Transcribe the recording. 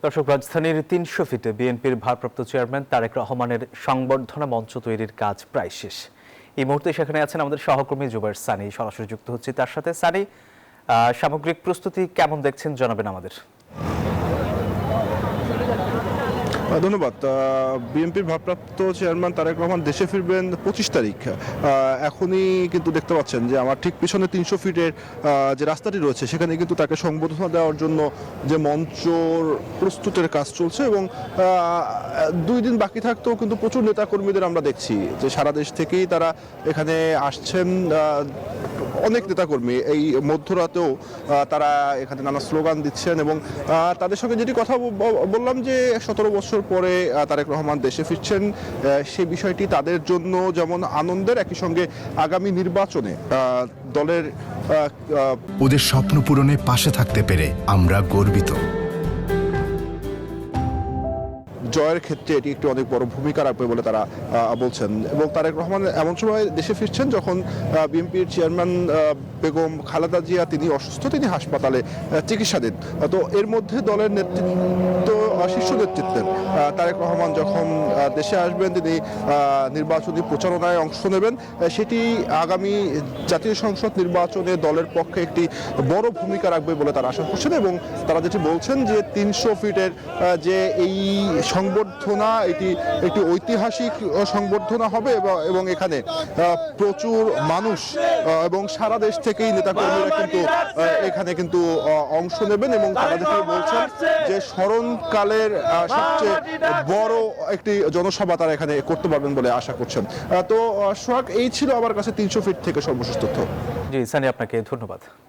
দর্শক, রাজধানীর ৩০০ ফিটে বিএনপির ভারপ্রাপ্ত চেয়ারম্যান তারেক রহমানের সংবর্ধনা মঞ্চ তৈরির কাজ প্রায় শেষ। এই মুহূর্তে সেখানে আছেন আমাদের সহকর্মী জুবায়ের সানি। সরাসরি যুক্ত হচ্ছে তার সাথে। সানি, সামগ্রিক প্রস্তুতি কেমন দেখছেন জানাবেন আমাদের। ধন্যবাদ। বিএনপির ভারপ্রাপ্ত চেয়ারম্যান তারেক রহমান দেশে ফিরবেন 25 তারিখ। এখনই কিন্তু দেখতে পাচ্ছেন যে আমার ঠিক পিছনে 300 ফিটের যে রাস্তাটি রয়েছে সেখানে কিন্তু তাকে সংবর্ধনা দেওয়ার জন্য যে মঞ্চর প্রস্তুতের কাজ চলছে এবং 2 দিন বাকি থাকতেও কিন্তু প্রচুর নেতাকর্মীদের আমরা দেখছি যে সারা দেশ থেকেই তারা এখানে আসছেন। অনেক নেতাকর্মী এই মধ্যরাতেও তারা এখানে নানা স্লোগান দিচ্ছেন এবং তাদের সঙ্গে যেটি কথা বললাম যে 17 বছর পরে তারেক রহমান দেশে ফিরছেন, সেই বিষয়টি তাদের জন্য যেমন আনন্দের, একই সঙ্গে আগামী নির্বাচনে দলের ওদের স্বপ্ন পূরণে পাশে থাকতে পেরে আমরা গর্বিত। জয়ের ক্ষেত্রে এটি একটি অনেক বড় ভূমিকা রাখবে বলে তারা বলছেন এবং তারেক রহমান এমন সময় দেশে ফিরছেন যখন বিএনপির চেয়ারম্যান বেগম খালেদা জিয়া তিনি অসুস্থ, তিনি হাসপাতালে চিকিৎসাধীন। তো এর মধ্যে দলের নেতৃত্ব, শীর্ষ নেতৃত্বের তারেক রহমান যখন দেশে আসবেন, তিনি নির্বাচনী প্রচারণায় অংশ নেবেন। সেটি আগামী জাতীয় সংসদ নির্বাচনে দলের পক্ষে একটি বড় ভূমিকা রাখবে বলে তারা আশা করছেন এবং তারা যেটি বলছেন যে 300 ফিটের যে এই সংবর্ধনা, এটি একটি ঐতিহাসিক সংবর্ধনা হবে এবং এখানে প্রচুর মানুষ এবং সারা দেশ থেকেই নেতাকর্মীরা কিন্তু এখানে কিন্তু অংশ নেবেন এবং তারা যেটা বলছেন যে স্মরণকালের সবচেয়ে বড় একটি জনসভা তারা এখানে করতে পারবেন বলে আশা করছেন। তো সোহাগ, এই ছিল আমার কাছে 300 ফিট থেকে সর্বশেষ তথ্য। জি সানি, আপনাকে ধন্যবাদ।